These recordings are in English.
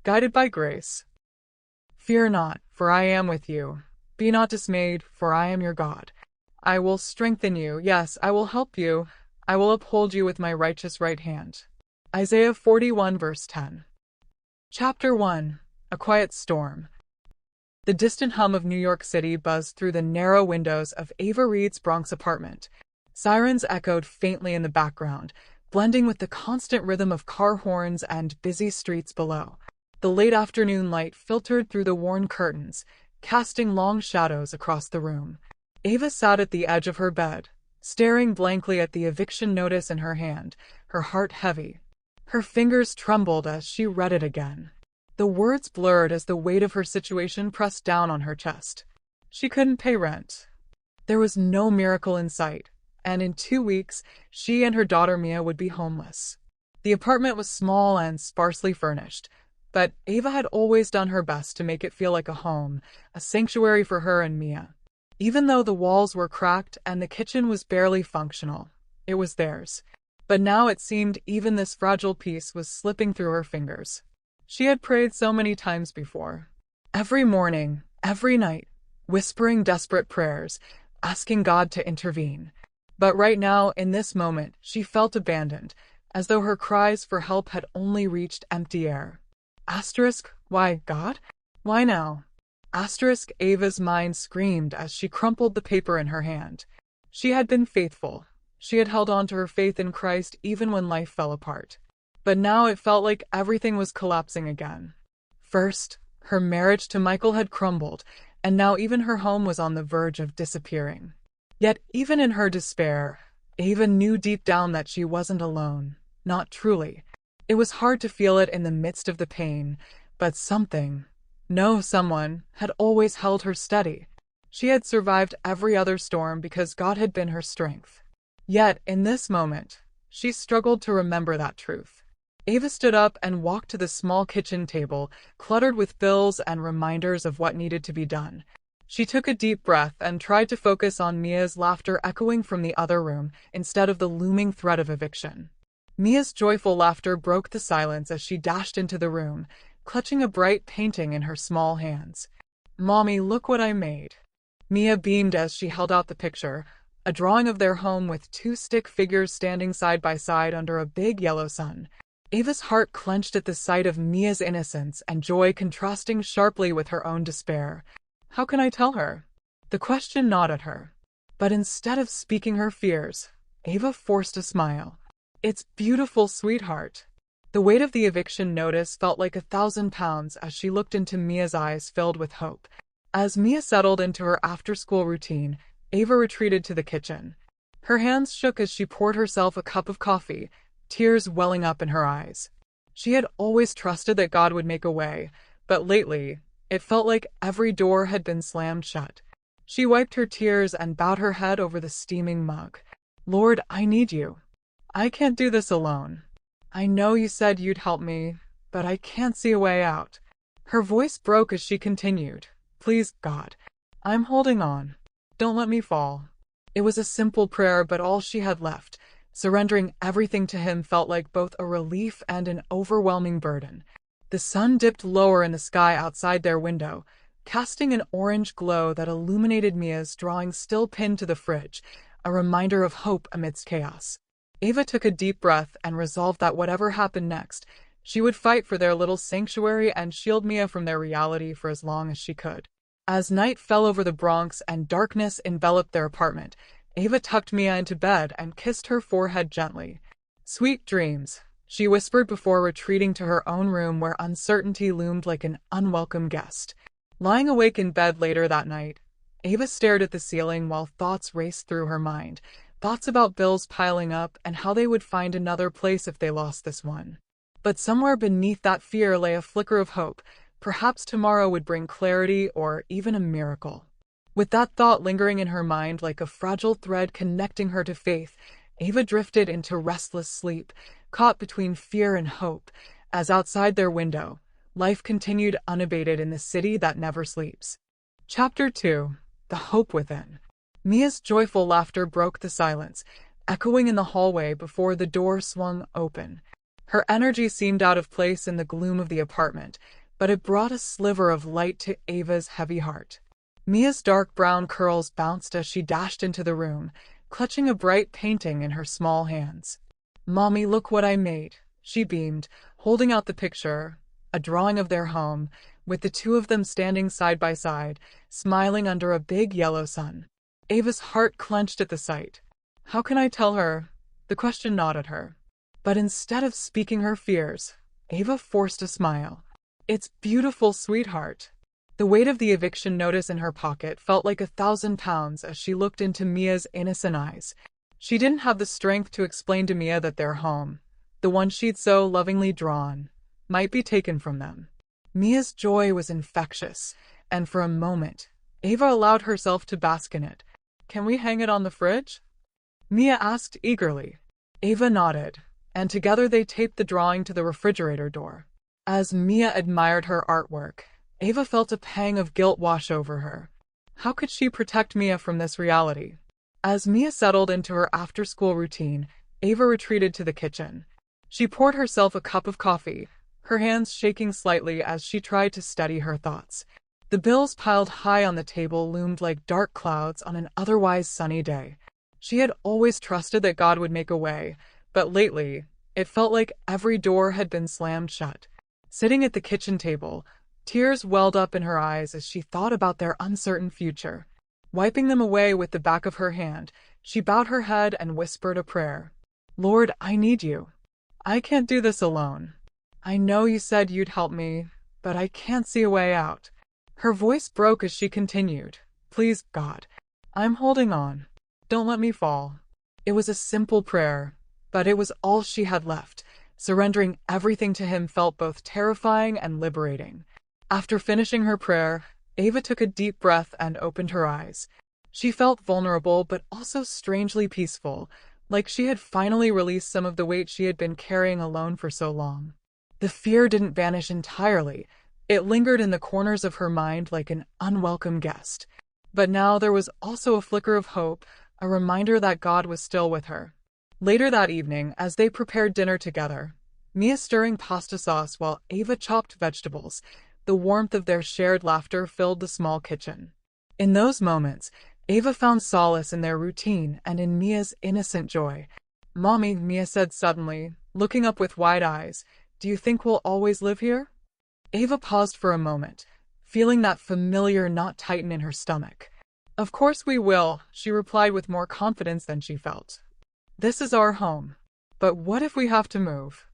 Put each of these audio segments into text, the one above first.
guided by grace. Fear not, for I am with you. Be not dismayed, for I am your God. I will strengthen you, yes, I will help you. I will uphold you with my righteous right hand. Isaiah 41 verse 10. Chapter 1. A Quiet Storm. The distant hum of New York City buzzed through the narrow windows of Ava Reed's Bronx apartment. Sirens echoed faintly in the background, blending with the constant rhythm of car horns and busy streets below. The late afternoon light filtered through the worn curtains, casting long shadows across the room. Ava sat at the edge of her bed, staring blankly at the eviction notice in her hand, her heart heavy. Her fingers trembled as she read it again. The words blurred as the weight of her situation pressed down on her chest. She couldn't pay rent. There was no miracle in sight, and in 2 weeks, she and her daughter Mia would be homeless. The apartment was small and sparsely furnished, but Ava had always done her best to make it feel like a home, a sanctuary for her and Mia. Even though the walls were cracked and the kitchen was barely functional, it was theirs. But now it seemed even this fragile piece was slipping through her fingers. She had prayed so many times before. Every morning, every night, whispering desperate prayers, asking God to intervene. But right now, in this moment, she felt abandoned, as though her cries for help had only reached empty air. Why, God? Why now? Ava's mind screamed as she crumpled the paper in her hand. She had been faithful. She had held on to her faith in Christ even when life fell apart. But now it felt like everything was collapsing again. First, her marriage to Michael had crumbled, and now even her home was on the verge of disappearing. Yet even in her despair, Ava knew deep down that she wasn't alone. Not truly. It was hard to feel it in the midst of the pain, but someone had always held her steady. She had survived every other storm because God had been her strength. Yet, in this moment, she struggled to remember that truth. Ava stood up and walked to the small kitchen table, cluttered with bills and reminders of what needed to be done. She took a deep breath and tried to focus on Mia's laughter echoing from the other room instead of the looming threat of eviction. Mia's joyful laughter broke the silence as she dashed into the room, clutching a bright painting in her small hands. "Mommy, look what I made." Mia beamed as she held out the picture, a drawing of their home with 2 stick figures standing side by side under a big yellow sun. Ava's heart clenched at the sight of Mia's innocence and joy contrasting sharply with her own despair. How can I tell her? The question gnawed at her. But instead of speaking her fears, Ava forced a smile. "It's beautiful, sweetheart." The weight of the eviction notice felt like 1,000 pounds as she looked into Mia's eyes filled with hope. As Mia settled into her after-school routine, Ava retreated to the kitchen. Her hands shook as she poured herself a cup of coffee, tears welling up in her eyes. She had always trusted that God would make a way, but lately, it felt like every door had been slammed shut. She wiped her tears and bowed her head over the steaming mug. "Lord, I need you. I can't do this alone. I know you said you'd help me, but I can't see a way out." Her voice broke as she continued. "Please, God, I'm holding on. Don't let me fall." It was a simple prayer, but all she had left. Surrendering everything to him felt like both a relief and an overwhelming burden. The sun dipped lower in the sky outside their window, casting an orange glow that illuminated Mia's drawing still pinned to the fridge, a reminder of hope amidst chaos. Ava took a deep breath and resolved that whatever happened next, she would fight for their little sanctuary and shield Mia from their reality for as long as she could. As night fell over the Bronx and darkness enveloped their apartment, Ava tucked Mia into bed and kissed her forehead gently. "Sweet dreams," she whispered before retreating to her own room where uncertainty loomed like an unwelcome guest. Lying awake in bed later that night, Ava stared at the ceiling while thoughts raced through her mind. Thoughts about bills piling up and how they would find another place if they lost this one. But somewhere beneath that fear lay a flicker of hope. Perhaps tomorrow would bring clarity or even a miracle. With that thought lingering in her mind like a fragile thread connecting her to faith, Ava drifted into restless sleep, caught between fear and hope, as outside their window, life continued unabated in the city that never sleeps. Chapter 2. The Hope Within. Mia's joyful laughter broke the silence, echoing in the hallway before the door swung open. Her energy seemed out of place in the gloom of the apartment, but it brought a sliver of light to Ava's heavy heart. Mia's dark brown curls bounced as she dashed into the room, clutching a bright painting in her small hands. "Mommy, look what I made," she beamed, holding out the picture, a drawing of their home, with the two of them standing side by side, smiling under a big yellow sun. Ava's heart clenched at the sight. How can I tell her? The question gnawed at her. But instead of speaking her fears, Ava forced a smile. "It's beautiful, sweetheart." The weight of the eviction notice in her pocket felt like 1,000 pounds as she looked into Mia's innocent eyes. She didn't have the strength to explain to Mia that their home, the one she'd so lovingly drawn, might be taken from them. Mia's joy was infectious, and for a moment, Ava allowed herself to bask in it. "Can we hang it on the fridge?" Mia asked eagerly. Ava nodded, and together they taped the drawing to the refrigerator door. As Mia admired her artwork, Ava felt a pang of guilt wash over her. How could she protect Mia from this reality? As Mia settled into her after-school routine, Ava retreated to the kitchen. She poured herself a cup of coffee, her hands shaking slightly as she tried to steady her thoughts. The bills piled high on the table loomed like dark clouds on an otherwise sunny day. She had always trusted that God would make a way, but lately, it felt like every door had been slammed shut. Sitting at the kitchen table, tears welled up in her eyes as she thought about their uncertain future. Wiping them away with the back of her hand, she bowed her head and whispered a prayer. "Lord, I need you. I can't do this alone. I know you said you'd help me, but I can't see a way out." Her voice broke as she continued. "Please, God, I'm holding on. Don't let me fall." It was a simple prayer, but it was all she had left. Surrendering everything to him felt both terrifying and liberating. After finishing her prayer, Ava took a deep breath and opened her eyes. She felt vulnerable but also strangely peaceful, like she had finally released some of the weight she had been carrying alone for so long. The fear didn't vanish entirely. It lingered in the corners of her mind like an unwelcome guest. But now there was also a flicker of hope, a reminder that God was still with her. Later that evening, as they prepared dinner together, Mia stirring pasta sauce while Ava chopped vegetables, the warmth of their shared laughter filled the small kitchen. In those moments, Ava found solace in their routine and in Mia's innocent joy. "Mommy," Mia said suddenly, looking up with wide eyes, "do you think we'll always live here?" Ava paused for a moment, feeling that familiar knot tighten in her stomach. "Of course we will," she replied with more confidence than she felt. "This is our home. But what if we have to move?"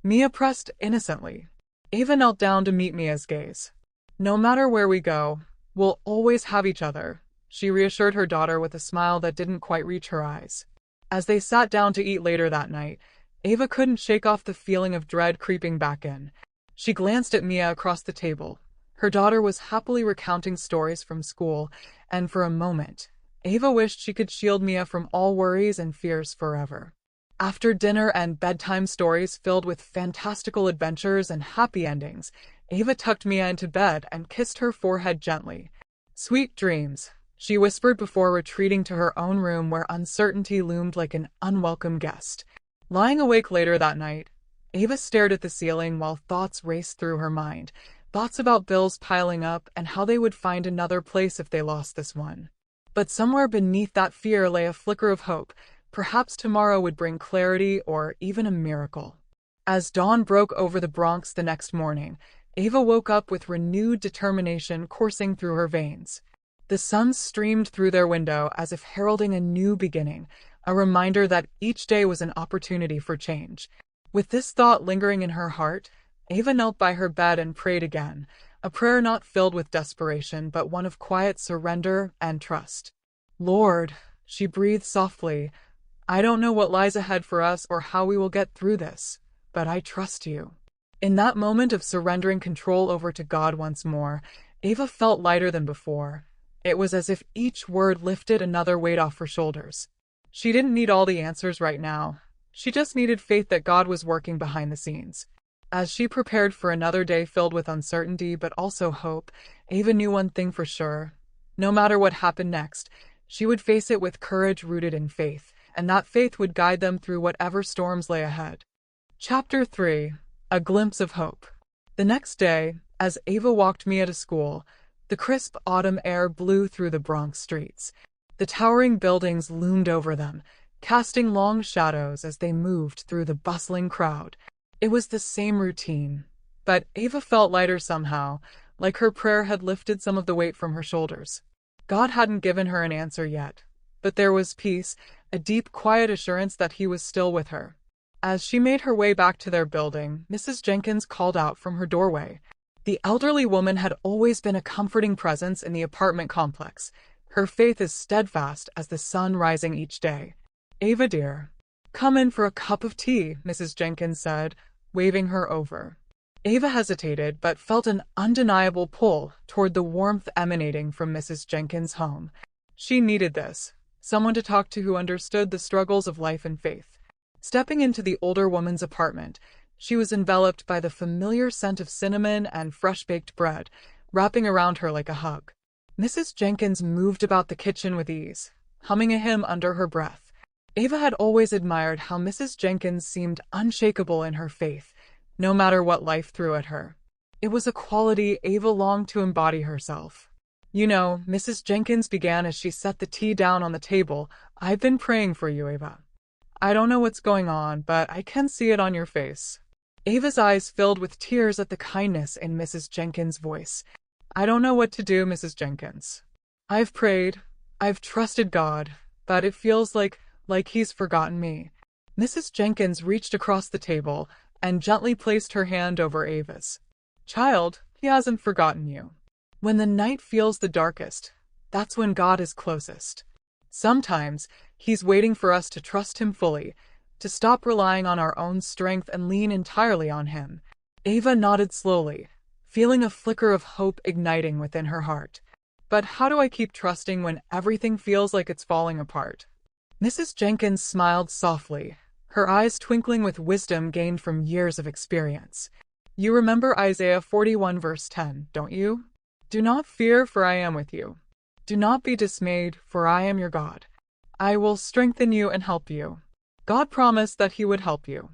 Mia pressed innocently. Ava knelt down to meet Mia's gaze. "No matter where we go, we'll always have each other," she reassured her daughter with a smile that didn't quite reach her eyes. As they sat down to eat later that night, Ava couldn't shake off the feeling of dread creeping back in. She glanced at Mia across the table. Her daughter was happily recounting stories from school, and for a moment, Ava wished she could shield Mia from all worries and fears forever. After dinner and bedtime stories filled with fantastical adventures and happy endings, Ava tucked Mia into bed and kissed her forehead gently. "Sweet dreams," she whispered before retreating to her own room where uncertainty loomed like an unwelcome guest. Lying awake later that night, Ava stared at the ceiling while thoughts raced through her mind. Thoughts about bills piling up and how they would find another place if they lost this one. But somewhere beneath that fear lay a flicker of hope. Perhaps tomorrow would bring clarity or even a miracle. As dawn broke over the Bronx the next morning, Ava woke up with renewed determination coursing through her veins. The sun streamed through their window as if heralding a new beginning, a reminder that each day was an opportunity for change. With this thought lingering in her heart, Ava knelt by her bed and prayed again, a prayer not filled with desperation but one of quiet surrender and trust. "Lord," she breathed softly, "I don't know what lies ahead for us or how we will get through this, but I trust you." In that moment of surrendering control over to God once more, Ava felt lighter than before. It was as if each word lifted another weight off her shoulders. She didn't need all the answers right now. She just needed faith that God was working behind the scenes. As she prepared for another day filled with uncertainty but also hope, Ava knew one thing for sure. No matter what happened next, she would face it with courage rooted in faith, and that faith would guide them through whatever storms lay ahead. Chapter 3. A Glimpse of Hope. The next day, as Ava walked Mia to school, the crisp autumn air blew through the Bronx streets. The towering buildings loomed over them, casting long shadows as they moved through the bustling crowd. It was the same routine, but Ava felt lighter somehow, like her prayer had lifted some of the weight from her shoulders. God hadn't given her an answer yet, but there was peace, a deep, quiet assurance that he was still with her. As she made her way back to their building, Mrs. Jenkins called out from her doorway. The elderly woman had always been a comforting presence in the apartment complex, her faith as steadfast as the sun rising each day. "Ava, dear, come in for a cup of tea," Mrs. Jenkins said, waving her over. Ava hesitated, but felt an undeniable pull toward the warmth emanating from Mrs. Jenkins' home. She needed this, someone to talk to who understood the struggles of life and faith. Stepping into the older woman's apartment, she was enveloped by the familiar scent of cinnamon and fresh-baked bread, wrapping around her like a hug. Mrs. Jenkins moved about the kitchen with ease, humming a hymn under her breath. Ava had always admired how Mrs. Jenkins seemed unshakable in her faith, no matter what life threw at her. It was a quality Ava longed to embody herself. "You know," Mrs. Jenkins began as she set the tea down on the table, "I've been praying for you, Ava. I don't know what's going on, but I can see it on your face." Ava's eyes filled with tears at the kindness in Mrs. Jenkins' voice. "I don't know what to do, Mrs. Jenkins. I've prayed, I've trusted God, but it feels like he's forgotten me." Mrs. Jenkins reached across the table and gently placed her hand over Ava's. "Child, he hasn't forgotten you. When the night feels the darkest, that's when God is closest. Sometimes he's waiting for us to trust him fully, to stop relying on our own strength and lean entirely on him." Ava nodded slowly, feeling a flicker of hope igniting within her heart. "But how do I keep trusting when everything feels like it's falling apart?" Mrs. Jenkins smiled softly, her eyes twinkling with wisdom gained from years of experience. "You remember Isaiah 41 verse 10, don't you? 'Do not fear, for I am with you. Do not be dismayed, for I am your God. I will strengthen you and help you.' God promised that he would help you,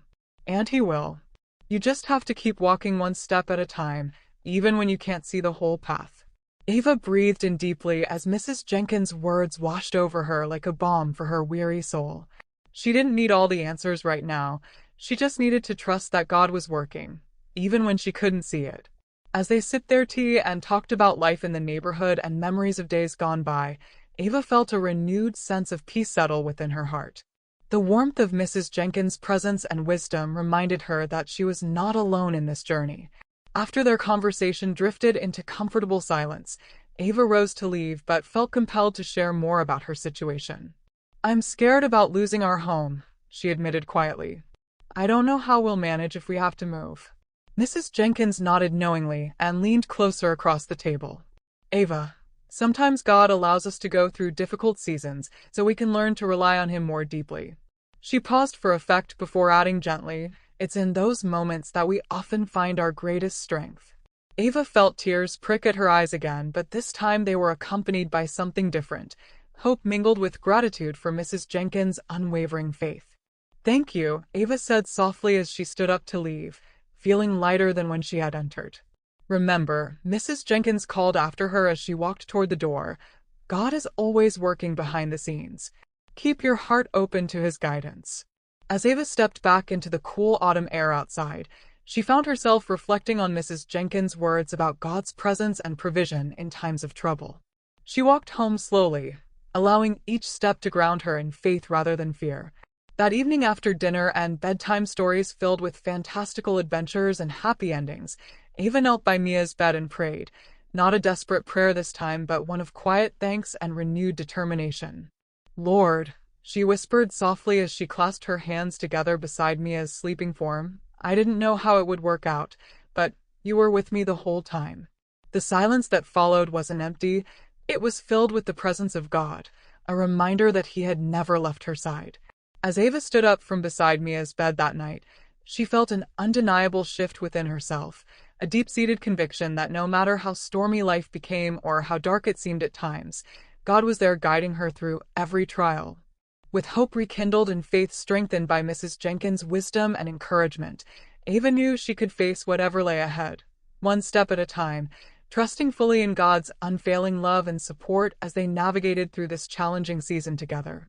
and he will. You just have to keep walking one step at a time, even when you can't see the whole path." Ava breathed in deeply as Mrs. Jenkins' words washed over her like a balm for her weary soul. She didn't need all the answers right now. She just needed to trust that God was working, even when she couldn't see it. As they sipped their tea and talked about life in the neighborhood and memories of days gone by, Ava felt a renewed sense of peace settle within her heart. The warmth of Mrs. Jenkins' presence and wisdom reminded her that she was not alone in this journey. After their conversation drifted into comfortable silence, Ava rose to leave but felt compelled to share more about her situation. "I'm scared about losing our home," she admitted quietly. "I don't know how we'll manage if we have to move." Mrs. Jenkins nodded knowingly and leaned closer across the table. "Ava, sometimes God allows us to go through difficult seasons so we can learn to rely on him more deeply." She paused for effect before adding gently, "It's in those moments that we often find our greatest strength." Ava felt tears prick at her eyes again, but this time they were accompanied by something different, hope mingled with gratitude for Mrs. Jenkins' unwavering faith. "Thank you," Ava said softly as she stood up to leave, feeling lighter than when she had entered. "Remember," Mrs. Jenkins called after her as she walked toward the door, "God is always working behind the scenes. Keep your heart open to his guidance." As Ava stepped back into the cool autumn air outside, she found herself reflecting on Mrs. Jenkins' words about God's presence and provision in times of trouble. She walked home slowly, allowing each step to ground her in faith rather than fear. That evening after dinner and bedtime stories filled with fantastical adventures and happy endings, Ava knelt by Mia's bed and prayed, not a desperate prayer this time, but one of quiet thanks and renewed determination. "Lord," she whispered softly as she clasped her hands together beside Mia's sleeping form, "I didn't know how it would work out, but you were with me the whole time." The silence that followed wasn't empty, it was filled with the presence of God, a reminder that he had never left her side. As Ava stood up from beside Mia's bed that night, she felt an undeniable shift within herself, a deep-seated conviction that no matter how stormy life became or how dark it seemed at times, God was there guiding her through every trial. With hope rekindled and faith strengthened by Mrs. Jenkins' wisdom and encouragement, Ava knew she could face whatever lay ahead, one step at a time, trusting fully in God's unfailing love and support as they navigated through this challenging season together.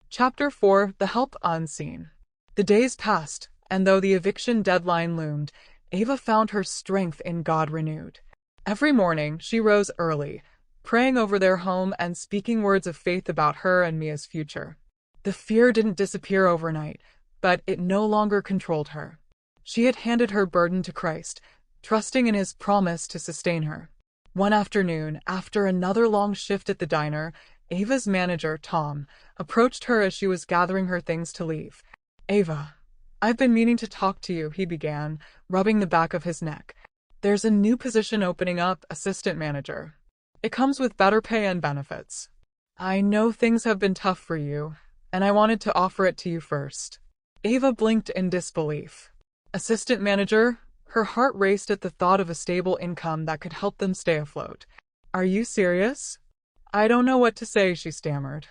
Chapter 4: The Help Unseen. The days passed, and though the eviction deadline loomed, Ava found her strength in God renewed. Every morning, she rose early, praying over their home and speaking words of faith about her and Mia's future. The fear didn't disappear overnight, but it no longer controlled her. She had handed her burden to Christ, trusting in His promise to sustain her. One afternoon, after another long shift at the diner, Ava's manager, Tom, approached her as she was gathering her things to leave. "Ava, I've been meaning to talk to you," he began, rubbing the back of his neck. "There's a new position opening up, assistant manager. It comes with better pay and benefits. I know things have been tough for you, and I wanted to offer it to you first." Ava blinked in disbelief. Assistant manager? Her heart raced at the thought of a stable income that could help them stay afloat. "Are you serious?" "I don't know what to say," she stammered.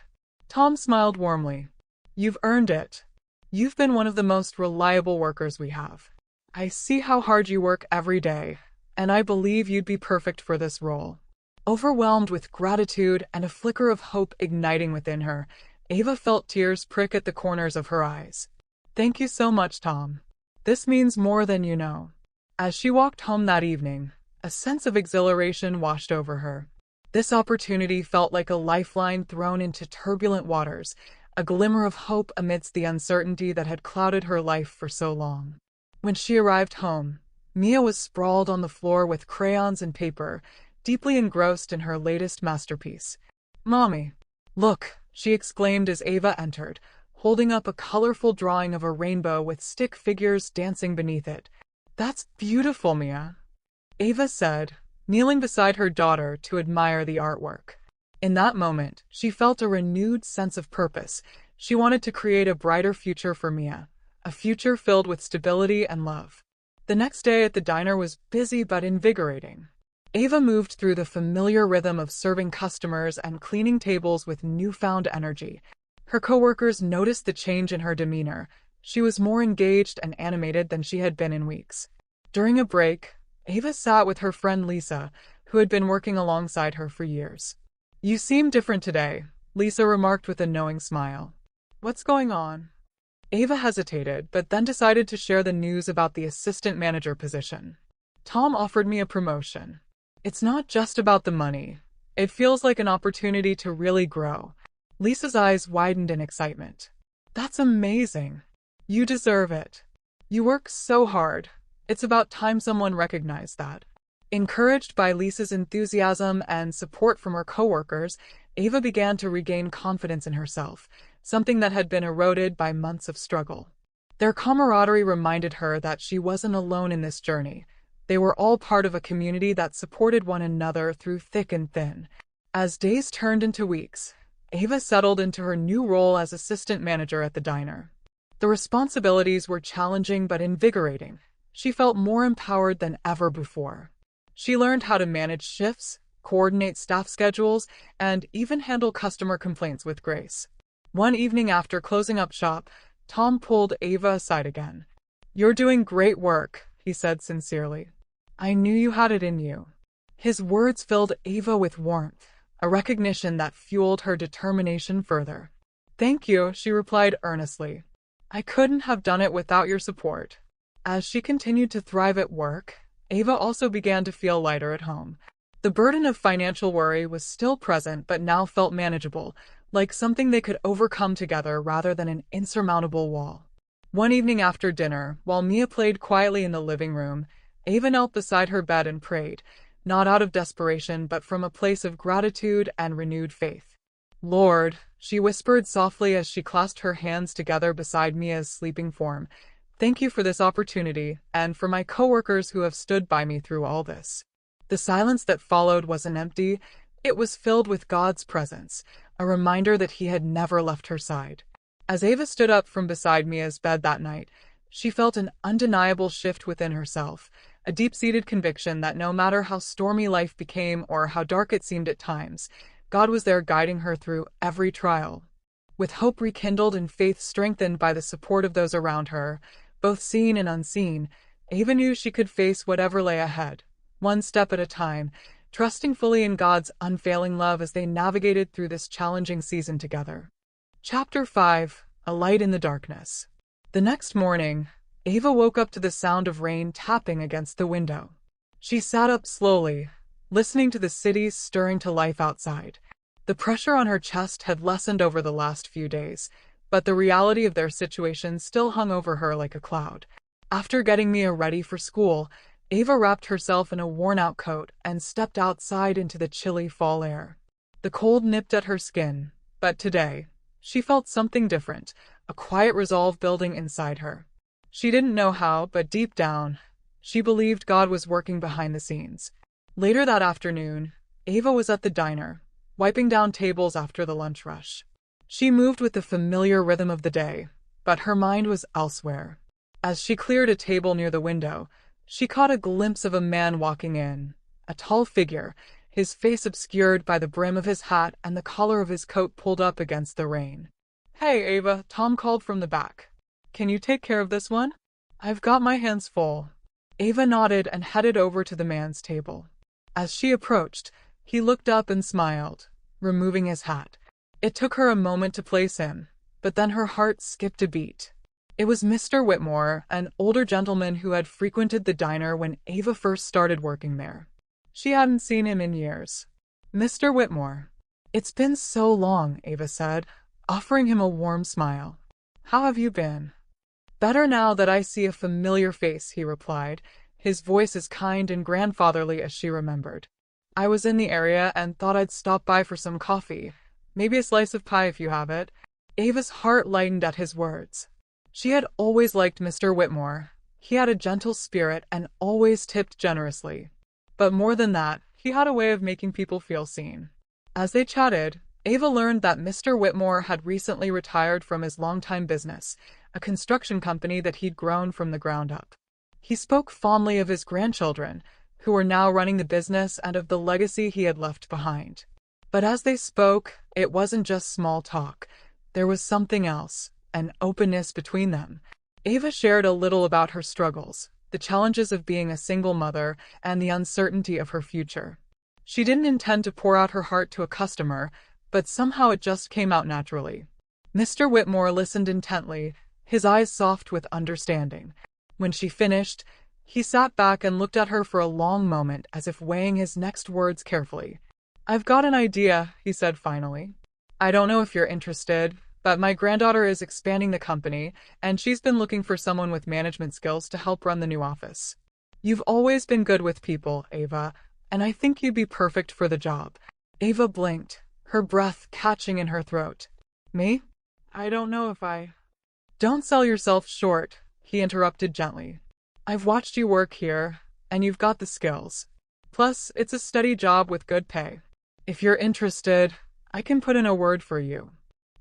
Tom smiled warmly. "You've earned it. You've been one of the most reliable workers we have. I see how hard you work every day, and I believe you'd be perfect for this role." Overwhelmed with gratitude and a flicker of hope igniting within her, Ava felt tears prick at the corners of her eyes. "Thank you so much, Tom. This means more than you know." As she walked home that evening, a sense of exhilaration washed over her. This opportunity felt like a lifeline thrown into turbulent waters, a glimmer of hope amidst the uncertainty that had clouded her life for so long. When she arrived home, Mia was sprawled on the floor with crayons and paper, deeply engrossed in her latest masterpiece. "Mommy, look," she exclaimed as Ava entered, holding up a colorful drawing of a rainbow with stick figures dancing beneath it. "That's beautiful, Mia," Ava said, kneeling beside her daughter to admire the artwork. In that moment, she felt a renewed sense of purpose. She wanted to create a brighter future for Mia, a future filled with stability and love. The next day at the diner was busy but invigorating. Ava moved through the familiar rhythm of serving customers and cleaning tables with newfound energy. Her coworkers noticed the change in her demeanor. She was more engaged and animated than she had been in weeks. During a break, Ava sat with her friend Lisa, who had been working alongside her for years. "You seem different today," Lisa remarked with a knowing smile. "What's going on?" Ava hesitated, but then decided to share the news about the assistant manager position. "Tom offered me a promotion. It's not just about the money. It feels like an opportunity to really grow." Lisa's eyes widened in excitement. "That's amazing. You deserve it. You work so hard. It's about time someone recognized that." Encouraged by Lisa's enthusiasm and support from her coworkers, Ava began to regain confidence in herself, something that had been eroded by months of struggle. Their camaraderie reminded her that she wasn't alone in this journey. They were all part of a community that supported one another through thick and thin. As days turned into weeks, Ava settled into her new role as assistant manager at the diner. The responsibilities were challenging but invigorating. She felt more empowered than ever before. She learned how to manage shifts, coordinate staff schedules, and even handle customer complaints with grace. One evening after closing up shop, Tom pulled Ava aside again. "You're doing great work," he said sincerely. "I knew you had it in you." His words filled Ava with warmth, a recognition that fueled her determination further. "Thank you," she replied earnestly. "I couldn't have done it without your support." As she continued to thrive at work, Ava also began to feel lighter at home. The burden of financial worry was still present but now felt manageable, like something they could overcome together rather than an insurmountable wall. One evening after dinner, while Mia played quietly in the living room, Ava knelt beside her bed and prayed, not out of desperation but from a place of gratitude and renewed faith. "Lord," she whispered softly as she clasped her hands together beside Mia's sleeping form, "thank you for this opportunity and for my coworkers who have stood by me through all this." The silence that followed wasn't empty, it was filled with God's presence, a reminder that He had never left her side. As Ava stood up from beside Mia's bed that night, she felt an undeniable shift within herself, a deep-seated conviction that no matter how stormy life became or how dark it seemed at times, God was there guiding her through every trial. With hope rekindled and faith strengthened by the support of those around her, both seen and unseen, Ava knew she could face whatever lay ahead, one step at a time, trusting fully in God's unfailing love as they navigated through this challenging season together. Chapter 5: A Light in the Darkness. The next morning, Ava woke up to the sound of rain tapping against the window. She sat up slowly, listening to the city stirring to life outside. The pressure on her chest had lessened over the last few days, but the reality of their situation still hung over her like a cloud. After getting Mia ready for school, Ava wrapped herself in a worn-out coat and stepped outside into the chilly fall air. The cold nipped at her skin, but today, she felt something different, a quiet resolve building inside her. She didn't know how, but deep down, she believed God was working behind the scenes. Later that afternoon, Ava was at the diner, wiping down tables after the lunch rush. She moved with the familiar rhythm of the day, but her mind was elsewhere. As she cleared a table near the window, she caught a glimpse of a man walking in, a tall figure, his face obscured by the brim of his hat and the collar of his coat pulled up against the rain. "Hey, Ava," Tom called from the back. "Can you take care of this one? I've got my hands full." Ava nodded and headed over to the man's table. As she approached, he looked up and smiled, removing his hat. It took her a moment to place him, but then her heart skipped a beat. It was Mr. Whitmore, an older gentleman who had frequented the diner when Ava first started working there. She hadn't seen him in years. "Mr. Whitmore." "It's been so long," Ava said, offering him a warm smile. "How have you been?" "Better now that I see a familiar face," he replied, his voice as kind and grandfatherly as she remembered. "I was in the area and thought I'd stop by for some coffee. Maybe a slice of pie if you have it." Ava's heart lightened at his words. She had always liked Mr. Whitmore. He had a gentle spirit and always tipped generously. But more than that, he had a way of making people feel seen. As they chatted, Ava learned that Mr. Whitmore had recently retired from his longtime business, a construction company that he'd grown from the ground up. He spoke fondly of his grandchildren, who were now running the business, and of the legacy he had left behind. But as they spoke, it wasn't just small talk. There was something else, an openness between them. Ava shared a little about her struggles, the challenges of being a single mother, and the uncertainty of her future. She didn't intend to pour out her heart to a customer, but somehow it just came out naturally. Mr. Whitmore listened intently, his eyes soft with understanding. When she finished, he sat back and looked at her for a long moment as if weighing his next words carefully. "I've got an idea," he said finally. "I don't know if you're interested, but my granddaughter is expanding the company, and she's been looking for someone with management skills to help run the new office. You've always been good with people, Ava, and I think you'd be perfect for the job." Ava blinked, her breath catching in her throat. "Me? I don't know if I—" "Don't sell yourself short," he interrupted gently. "I've watched you work here, and you've got the skills. Plus, it's a steady job with good pay. If you're interested, I can put in a word for you."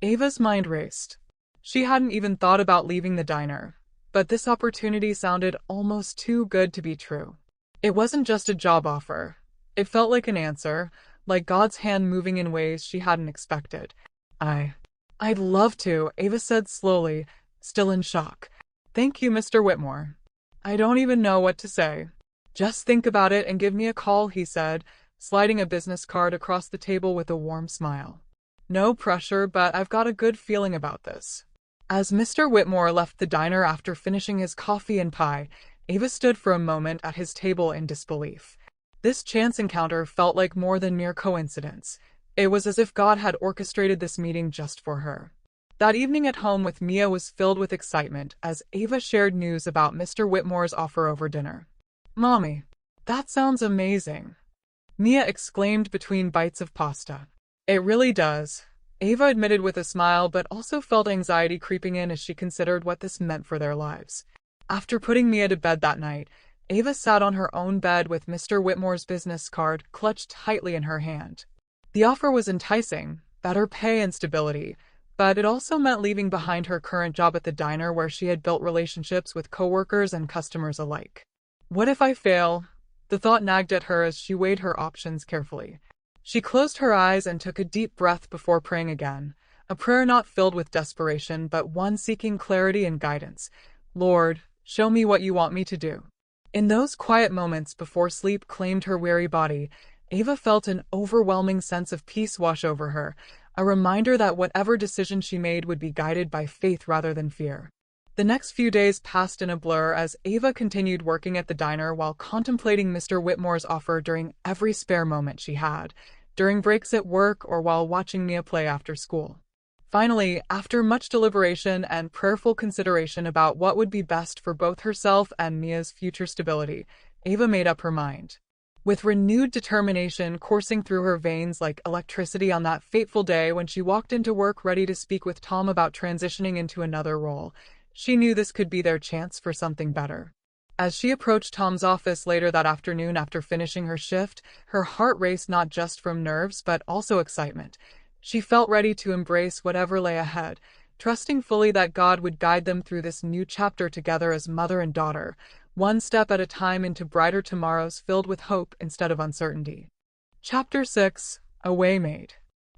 Ava's mind raced. She hadn't even thought about leaving the diner, but this opportunity sounded almost too good to be true. It wasn't just a job offer. It felt like an answer, like God's hand moving in ways she hadn't expected. I'd love to," Ava said slowly, still in shock. "Thank you, Mr. Whitmore. I don't even know what to say." "Just think about it and give me a call," he said, sliding a business card across the table with a warm smile. "No pressure, but I've got a good feeling about this." As Mr. Whitmore left the diner after finishing his coffee and pie, Ava stood for a moment at his table in disbelief. This chance encounter felt like more than mere coincidence. It was as if God had orchestrated this meeting just for her. That evening at home with Mia was filled with excitement as Ava shared news about Mr. Whitmore's offer over dinner. "Mommy, that sounds amazing," Mia exclaimed between bites of pasta. "It really does," Ava admitted with a smile, but also felt anxiety creeping in as she considered what this meant for their lives. After putting Mia to bed that night, Ava sat on her own bed with Mr. Whitmore's business card clutched tightly in her hand. The offer was enticing, better pay and stability, but it also meant leaving behind her current job at the diner where she had built relationships with coworkers and customers alike. What if I fail? The thought nagged at her as she weighed her options carefully. She closed her eyes and took a deep breath before praying again, a prayer not filled with desperation but one seeking clarity and guidance. Lord, show me what you want me to do. In those quiet moments before sleep claimed her weary body, Ava felt an overwhelming sense of peace wash over her, a reminder that whatever decision she made would be guided by faith rather than fear. The next few days passed in a blur as Ava continued working at the diner while contemplating Mr. Whitmore's offer during every spare moment she had, during breaks at work or while watching Mia play after school. Finally, after much deliberation and prayerful consideration about what would be best for both herself and Mia's future stability, Ava made up her mind. With renewed determination coursing through her veins like electricity on that fateful day when she walked into work ready to speak with Tom about transitioning into another role, she knew this could be their chance for something better. As she approached Tom's office later that afternoon after finishing her shift, her heart raced not just from nerves but also excitement. She felt ready to embrace whatever lay ahead, trusting fully that God would guide them through this new chapter together as mother and daughter, one step at a time into brighter tomorrows filled with hope instead of uncertainty. Chapter 6: A Waymade.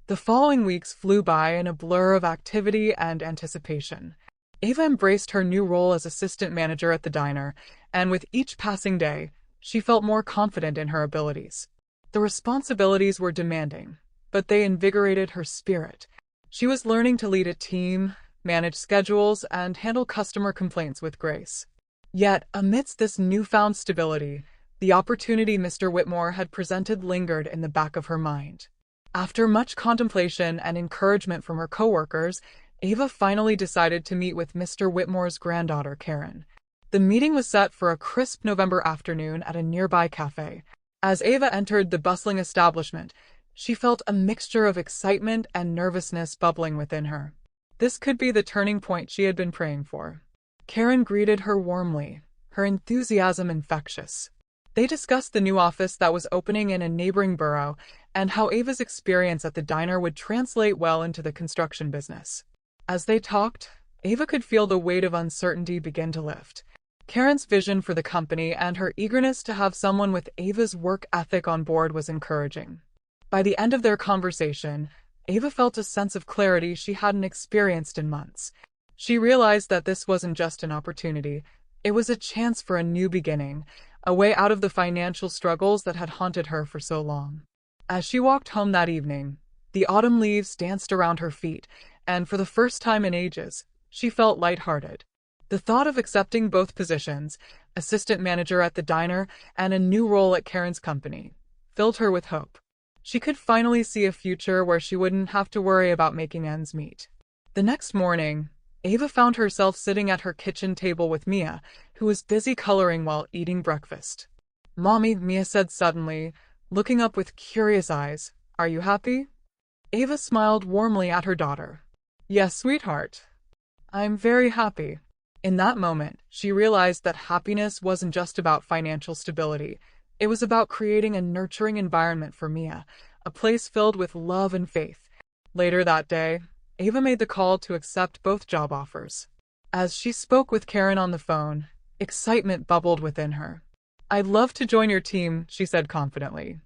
The following weeks flew by in a blur of activity and anticipation. Ava embraced her new role as assistant manager at the diner, and with each passing day, she felt more confident in her abilities. The responsibilities were demanding, but they invigorated her spirit. She was learning to lead a team, manage schedules, and handle customer complaints with grace. Yet, amidst this newfound stability, the opportunity Mr. Whitmore had presented lingered in the back of her mind. After much contemplation and encouragement from her coworkers, Ava finally decided to meet with Mr. Whitmore's granddaughter, Karen. The meeting was set for a crisp November afternoon at a nearby cafe. As Ava entered the bustling establishment, she felt a mixture of excitement and nervousness bubbling within her. This could be the turning point she had been praying for. Karen greeted her warmly, her enthusiasm infectious. They discussed the new office that was opening in a neighboring borough and how Ava's experience at the diner would translate well into the construction business. As they talked, Ava could feel the weight of uncertainty begin to lift. Karen's vision for the company and her eagerness to have someone with Ava's work ethic on board was encouraging. By the end of their conversation, Ava felt a sense of clarity she hadn't experienced in months. She realized that this wasn't just an opportunity, it was a chance for a new beginning, a way out of the financial struggles that had haunted her for so long. As she walked home that evening, the autumn leaves danced around her feet, and for the first time in ages, she felt lighthearted. The thought of accepting both positions, assistant manager at the diner and a new role at Karen's company, filled her with hope. She could finally see a future where she wouldn't have to worry about making ends meet. The next morning, Ava found herself sitting at her kitchen table with Mia, who was busy coloring while eating breakfast. "Mommy," Mia said suddenly, looking up with curious eyes, "are you happy?" Ava smiled warmly at her daughter. "Yes, sweetheart. I'm very happy." In that moment, she realized that happiness wasn't just about financial stability. It was about creating a nurturing environment for Mia, a place filled with love and faith. Later that day, Ava made the call to accept both job offers. As she spoke with Karen on the phone, excitement bubbled within her. "I'd love to join your team," she said confidently.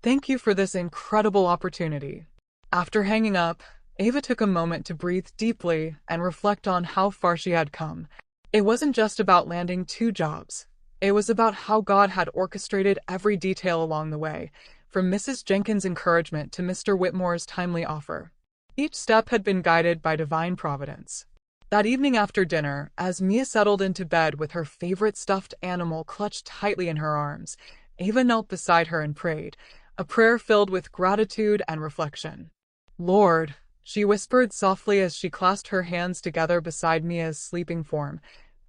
"Thank you for this incredible opportunity." After hanging up, Ava took a moment to breathe deeply and reflect on how far she had come. It wasn't just about landing 2 jobs. It was about how God had orchestrated every detail along the way, from Mrs. Jenkins' encouragement to Mr. Whitmore's timely offer. Each step had been guided by divine providence. That evening after dinner, as Mia settled into bed with her favorite stuffed animal clutched tightly in her arms, Ava knelt beside her and prayed, a prayer filled with gratitude and reflection. "Lord," she whispered softly as she clasped her hands together beside Mia's sleeping form,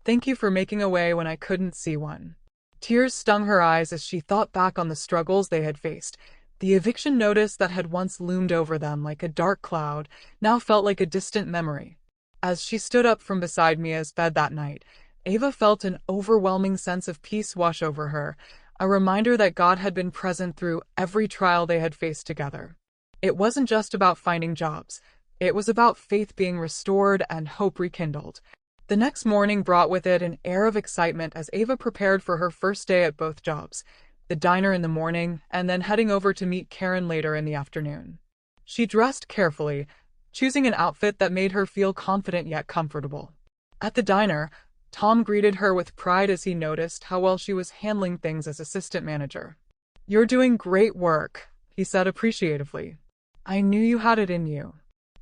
"thank you for making a way when I couldn't see one." Tears stung her eyes as she thought back on the struggles they had faced. The eviction notice that had once loomed over them like a dark cloud now felt like a distant memory. As she stood up from beside Mia's bed that night, Ava felt an overwhelming sense of peace wash over her, a reminder that God had been present through every trial they had faced together. It wasn't just about finding jobs. It was about faith being restored and hope rekindled. The next morning brought with it an air of excitement as Ava prepared for her first day at both jobs, the diner in the morning and then heading over to meet Karen later in the afternoon. She dressed carefully, choosing an outfit that made her feel confident yet comfortable. At the diner, Tom greeted her with pride as he noticed how well she was handling things as assistant manager. "You're doing great work," he said appreciatively. "I knew you had it in you."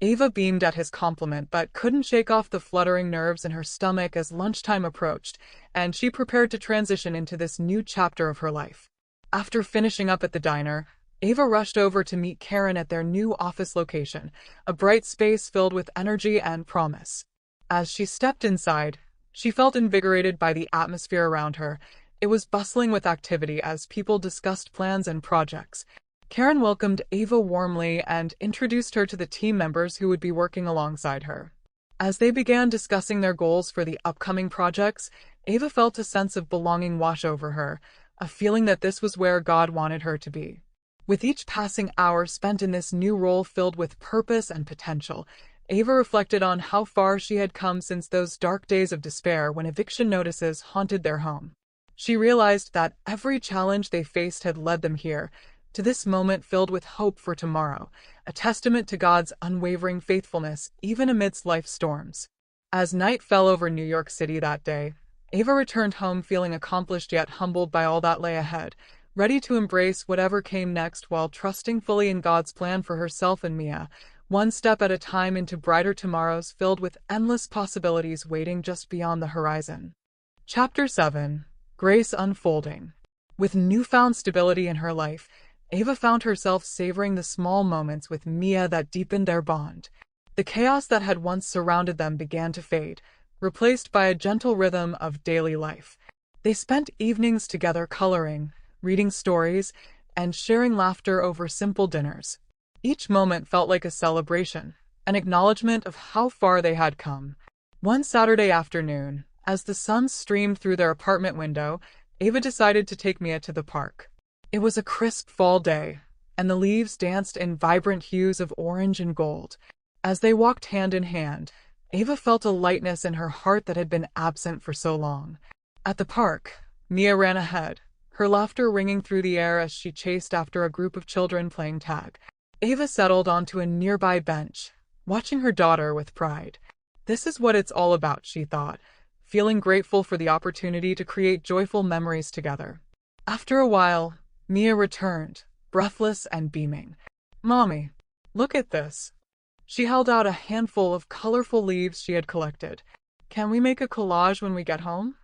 Ava beamed at his compliment but couldn't shake off the fluttering nerves in her stomach as lunchtime approached, and she prepared to transition into this new chapter of her life. After finishing up at the diner, Ava rushed over to meet Karen at their new office location, a bright space filled with energy and promise. As she stepped inside, she felt invigorated by the atmosphere around her. It was bustling with activity as people discussed plans and projects. Karen welcomed Ava warmly and introduced her to the team members who would be working alongside her. As they began discussing their goals for the upcoming projects, Ava felt a sense of belonging wash over her, a feeling that this was where God wanted her to be. With each passing hour spent in this new role filled with purpose and potential, Ava reflected on how far she had come since those dark days of despair when eviction notices haunted their home. She realized that every challenge they faced had led them here, to this moment filled with hope for tomorrow, a testament to God's unwavering faithfulness even amidst life's storms. As night fell over New York City that day, Ava returned home feeling accomplished yet humbled by all that lay ahead, ready to embrace whatever came next while trusting fully in God's plan for herself and Mia, one step at a time into brighter tomorrows filled with endless possibilities waiting just beyond the horizon. Chapter 7. Grace Unfolding. With newfound stability in her life, Ava found herself savoring the small moments with Mia that deepened their bond. The chaos that had once surrounded them began to fade, replaced by a gentle rhythm of daily life. They spent evenings together coloring, reading stories, and sharing laughter over simple dinners. Each moment felt like a celebration, an acknowledgement of how far they had come. One Saturday afternoon, as the sun streamed through their apartment window, Ava decided to take Mia to the park. It was a crisp fall day, and the leaves danced in vibrant hues of orange and gold. As they walked hand in hand, Ava felt a lightness in her heart that had been absent for so long. At the park, Mia ran ahead, her laughter ringing through the air as she chased after a group of children playing tag. Ava settled onto a nearby bench, watching her daughter with pride. This is what it's all about, she thought, feeling grateful for the opportunity to create joyful memories together. After a while, Mia returned, breathless and beaming. "Mommy, look at this." She held out a handful of colorful leaves she had collected. "Can we make a collage when we get home?"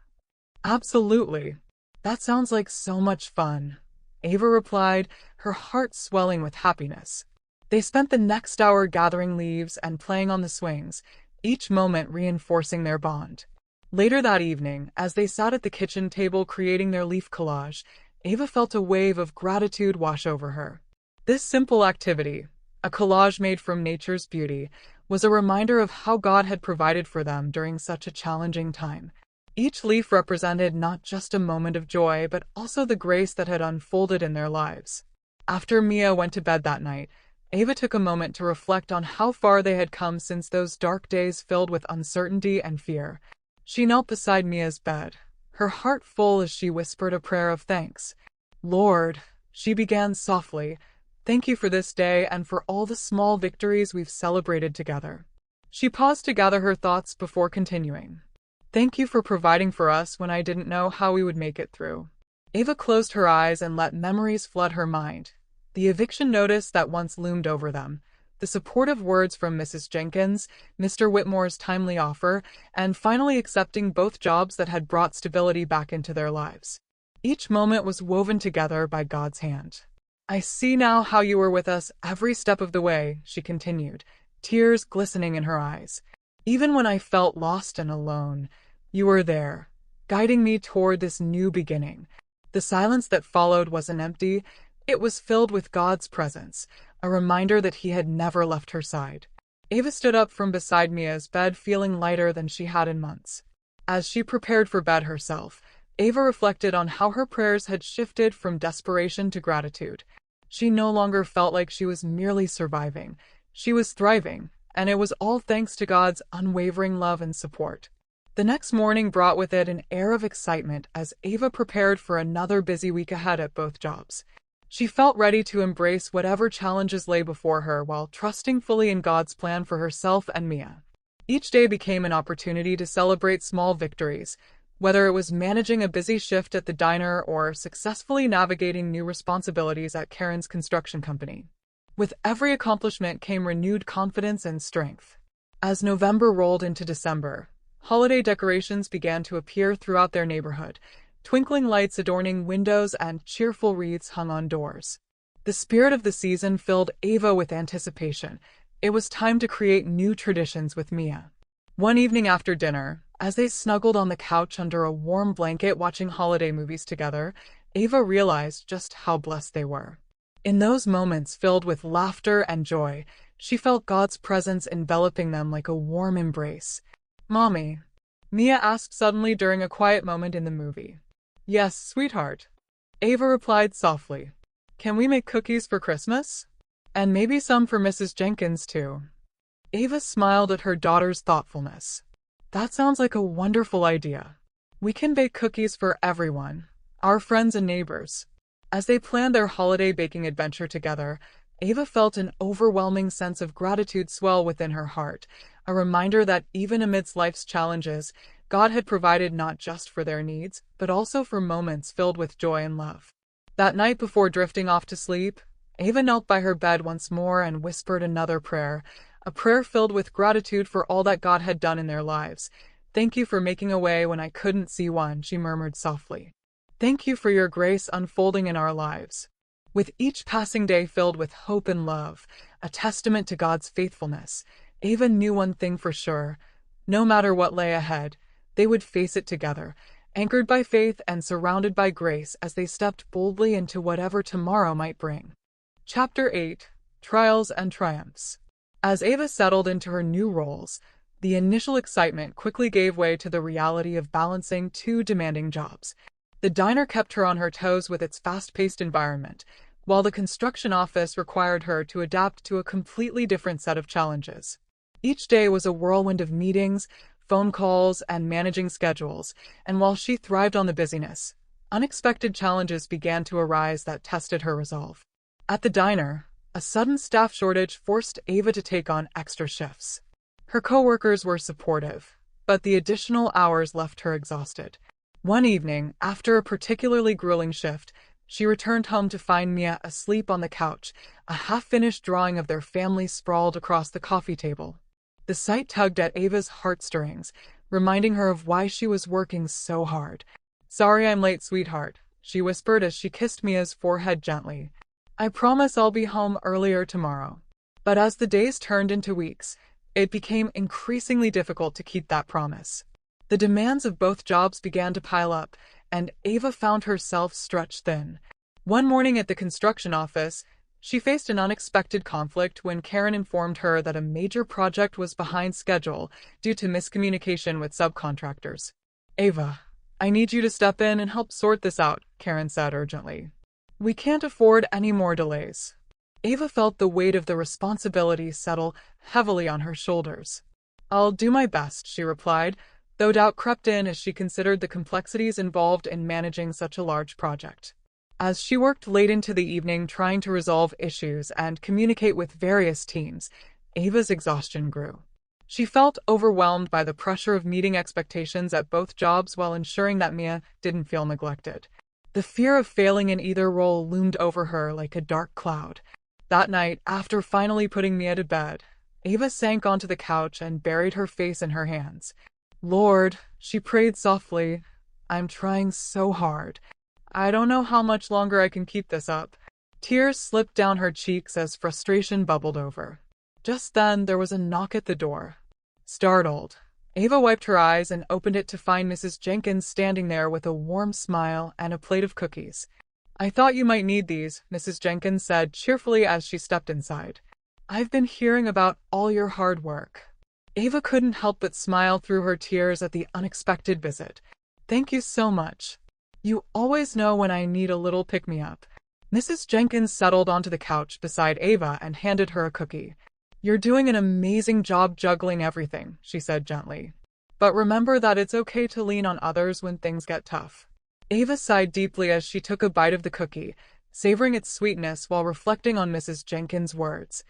"Absolutely. That sounds like so much fun," Ava replied, her heart swelling with happiness. They spent the next hour gathering leaves and playing on the swings, each moment reinforcing their bond. Later that evening, as they sat at the kitchen table creating their leaf collage, Ava felt a wave of gratitude wash over her. This simple activity, a collage made from nature's beauty, was a reminder of how God had provided for them during such a challenging time. Each leaf represented not just a moment of joy, but also the grace that had unfolded in their lives. After Mia went to bed that night, Ava took a moment to reflect on how far they had come since those dark days filled with uncertainty and fear. She knelt beside Mia's bed, her heart full as she whispered a prayer of thanks. "Lord," she began softly, "thank you for this day and for all the small victories we've celebrated together." She paused to gather her thoughts before continuing. "Thank you for providing for us when I didn't know how we would make it through." Ava closed her eyes and let memories flood her mind. The eviction notice that once loomed over them, the supportive words from Mrs. Jenkins, Mr. Whitmore's timely offer, and finally accepting both jobs that had brought stability back into their lives. Each moment was woven together by God's hand. "I see now how you were with us every step of the way," she continued, tears glistening in her eyes. "Even when I felt lost and alone, you were there, guiding me toward this new beginning." The silence that followed wasn't empty, it was filled with God's presence, a reminder that He had never left her side. Ava stood up from beside Mia's bed feeling lighter than she had in months. As she prepared for bed herself, Ava reflected on how her prayers had shifted from desperation to gratitude. She no longer felt like she was merely surviving, she was thriving, and it was all thanks to God's unwavering love and support. The next morning brought with it an air of excitement as Ava prepared for another busy week ahead at both jobs. She felt ready to embrace whatever challenges lay before her while trusting fully in God's plan for herself and Mia. Each day became an opportunity to celebrate small victories, whether it was managing a busy shift at the diner or successfully navigating new responsibilities at Karen's construction company. With every accomplishment came renewed confidence and strength. As November rolled into December, holiday decorations began to appear throughout their neighborhood, twinkling lights adorning windows and cheerful wreaths hung on doors. The spirit of the season filled Ava with anticipation. It was time to create new traditions with Mia. One evening after dinner, as they snuggled on the couch under a warm blanket watching holiday movies together, Ava realized just how blessed they were. In those moments filled with laughter and joy, she felt God's presence enveloping them like a warm embrace. "Mommy," Mia asked suddenly during a quiet moment in the movie. "Yes, sweetheart," Ava replied softly. "Can we make cookies for Christmas? And maybe some for Mrs. Jenkins, too." Ava smiled at her daughter's thoughtfulness. "That sounds like a wonderful idea. We can bake cookies for everyone, our friends and neighbors." As they planned their holiday baking adventure together, Ava felt an overwhelming sense of gratitude swell within her heart, a reminder that even amidst life's challenges, God had provided not just for their needs, but also for moments filled with joy and love. That night before drifting off to sleep, Ava knelt by her bed once more and whispered another prayer, a prayer filled with gratitude for all that God had done in their lives. "Thank you for making a way when I couldn't see one," she murmured softly. "Thank you for your grace unfolding in our lives." With each passing day filled with hope and love, a testament to God's faithfulness, Ava knew one thing for sure. No matter what lay ahead, they would face it together, anchored by faith and surrounded by grace as they stepped boldly into whatever tomorrow might bring. Chapter 8: Trials and Triumphs. As Ava settled into her new roles, the initial excitement quickly gave way to the reality of balancing two demanding jobs. The diner kept her on her toes with its fast-paced environment, while the construction office required her to adapt to a completely different set of challenges. Each day was a whirlwind of meetings, phone calls, and managing schedules, and while she thrived on the busyness, unexpected challenges began to arise that tested her resolve. At the diner, a sudden staff shortage forced Ava to take on extra shifts. Her coworkers were supportive, but the additional hours left her exhausted. One evening, after a particularly grueling shift, she returned home to find Mia asleep on the couch, a half-finished drawing of their family sprawled across the coffee table. The sight tugged at Ava's heartstrings, reminding her of why she was working so hard. "Sorry I'm late, sweetheart," she whispered as she kissed Mia's forehead gently. "I promise I'll be home earlier tomorrow." But as the days turned into weeks, it became increasingly difficult to keep that promise. The demands of both jobs began to pile up, and Ava found herself stretched thin. One morning at the construction office, she faced an unexpected conflict when Karen informed her that a major project was behind schedule due to miscommunication with subcontractors. "Ava, I need you to step in and help sort this out," Karen said urgently. "We can't afford any more delays." Ava felt the weight of the responsibility settle heavily on her shoulders. "I'll do my best," she replied, though doubt crept in as she considered the complexities involved in managing such a large project. As she worked late into the evening trying to resolve issues and communicate with various teams, Ava's exhaustion grew. She felt overwhelmed by the pressure of meeting expectations at both jobs while ensuring that Mia didn't feel neglected. The fear of failing in either role loomed over her like a dark cloud. That night, after finally putting Mia to bed, Ava sank onto the couch and buried her face in her hands. "Lord," she prayed softly, "I'm trying so hard. I don't know how much longer I can keep this up." Tears slipped down her cheeks as frustration bubbled over. Just then, there was a knock at the door. Startled, Ava wiped her eyes and opened it to find Mrs. Jenkins standing there with a warm smile and a plate of cookies. "I thought you might need these," Mrs. Jenkins said cheerfully as she stepped inside. "I've been hearing about all your hard work." Ava couldn't help but smile through her tears at the unexpected visit. "Thank you so much. You always know when I need a little pick-me-up." Mrs. Jenkins settled onto the couch beside Ava and handed her a cookie. "You're doing an amazing job juggling everything," she said gently. "But remember that it's okay to lean on others when things get tough." Ava sighed deeply as she took a bite of the cookie, savoring its sweetness while reflecting on Mrs. Jenkins' words.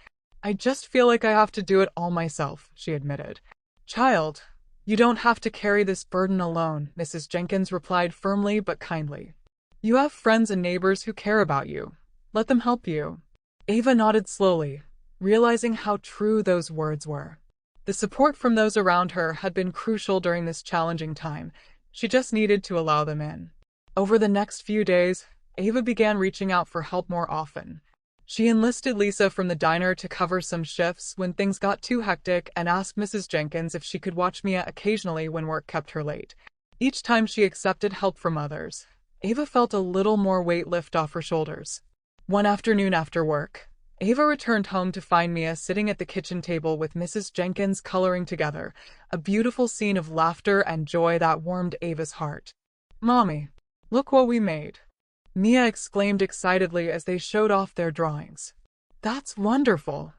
"I just feel like I have to do it all myself," she admitted. "Child, you don't have to carry this burden alone," Mrs. Jenkins replied firmly but kindly. "You have friends and neighbors who care about you. Let them help you." Ava nodded slowly, realizing how true those words were. The support from those around her had been crucial during this challenging time. She just needed to allow them in. Over the next few days, Ava began reaching out for help more often. She enlisted Lisa from the diner to cover some shifts when things got too hectic and asked Mrs. Jenkins if she could watch Mia occasionally when work kept her late. Each time she accepted help from others, Ava felt a little more weight lift off her shoulders. One afternoon after work, Ava returned home to find Mia sitting at the kitchen table with Mrs. Jenkins coloring together, a beautiful scene of laughter and joy that warmed Ava's heart. "Mommy, look what we made," Mia exclaimed excitedly as they showed off their drawings. "That's wonderful,"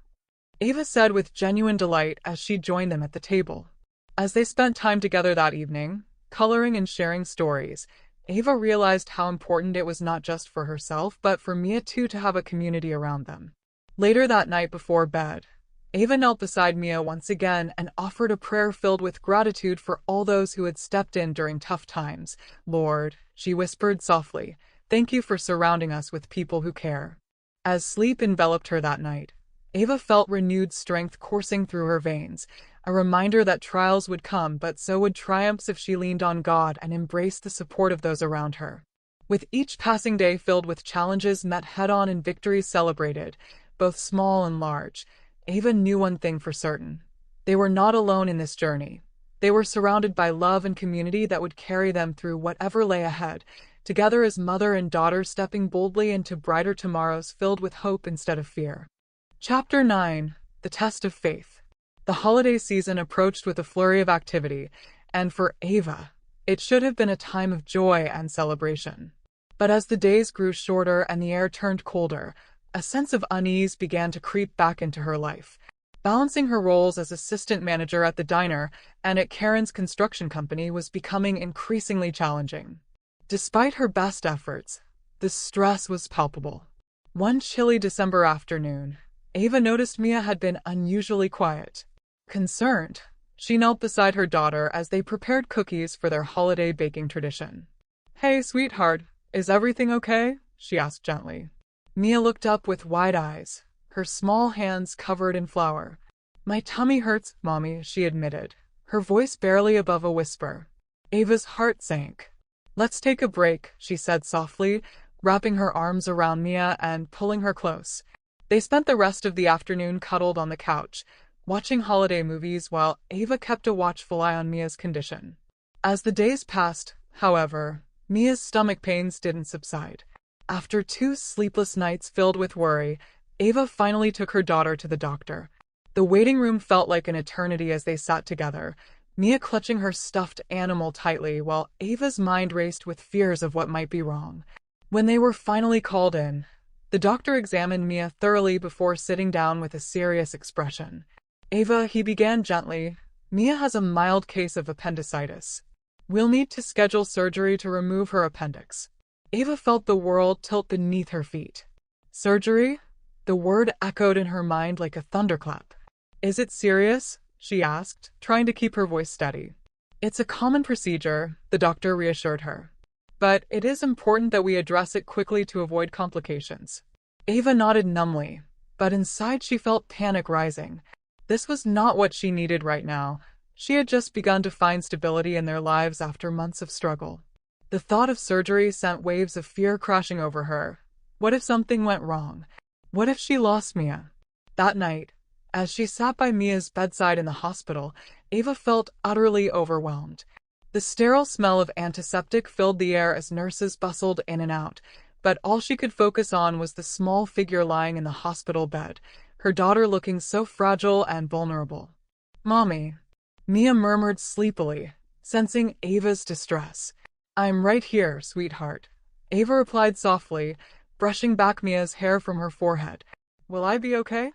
Ava said with genuine delight as she joined them at the table. As they spent time together that evening, coloring and sharing stories, Ava realized how important it was not just for herself but for Mia too to have a community around them. Later that night before bed, Ava knelt beside Mia once again and offered a prayer filled with gratitude for all those who had stepped in during tough times. "Lord," she whispered softly, "thank you for surrounding us with people who care." As sleep enveloped her that night, Ava felt renewed strength coursing through her veins, a reminder that trials would come but so would triumphs if she leaned on God and embraced the support of those around her. With each passing day filled with challenges met head-on and victories celebrated, both small and large, Ava knew one thing for certain. They were not alone in this journey. They were surrounded by love and community that would carry them through whatever lay ahead, together as mother and daughter stepping boldly into brighter tomorrows filled with hope instead of fear. Chapter 9: The Test of Faith. The holiday season approached with a flurry of activity, and for Ava, it should have been a time of joy and celebration. But as the days grew shorter and the air turned colder, a sense of unease began to creep back into her life. Balancing her roles as assistant manager at the diner and at Karen's construction company was becoming increasingly challenging. Despite her best efforts, the stress was palpable. One chilly December afternoon, Ava noticed Mia had been unusually quiet. Concerned, she knelt beside her daughter as they prepared cookies for their holiday baking tradition. "Hey, sweetheart, is everything okay?" she asked gently. Mia looked up with wide eyes, her small hands covered in flour. "My tummy hurts, Mommy," she admitted, her voice barely above a whisper. Ava's heart sank. "Let's take a break," she said softly, wrapping her arms around Mia and pulling her close. They spent the rest of the afternoon cuddled on the couch, watching holiday movies while Ava kept a watchful eye on Mia's condition. As the days passed, however, Mia's stomach pains didn't subside. After 2 sleepless nights filled with worry, Ava finally took her daughter to the doctor. The waiting room felt like an eternity as they sat together, Mia clutching her stuffed animal tightly while Ava's mind raced with fears of what might be wrong. When they were finally called in, the doctor examined Mia thoroughly before sitting down with a serious expression. "Ava," he began gently, "Mia has a mild case of appendicitis. We'll need to schedule surgery to remove her appendix." Ava felt the world tilt beneath her feet. "Surgery?" The word echoed in her mind like a thunderclap. "Is it serious?" she asked, trying to keep her voice steady. "It's a common procedure," the doctor reassured her. "But it is important that we address it quickly to avoid complications." Ava nodded numbly, but inside she felt panic rising. This was not what she needed right now. She had just begun to find stability in their lives after months of struggle. The thought of surgery sent waves of fear crashing over her. What if something went wrong? What if she lost Mia? That night, as she sat by Mia's bedside in the hospital, Ava felt utterly overwhelmed. The sterile smell of antiseptic filled the air as nurses bustled in and out, but all she could focus on was the small figure lying in the hospital bed, her daughter looking so fragile and vulnerable. "Mommy," Mia murmured sleepily, sensing Ava's distress. "I'm right here, sweetheart," Ava replied softly, brushing back Mia's hair from her forehead. "Will I be okay?"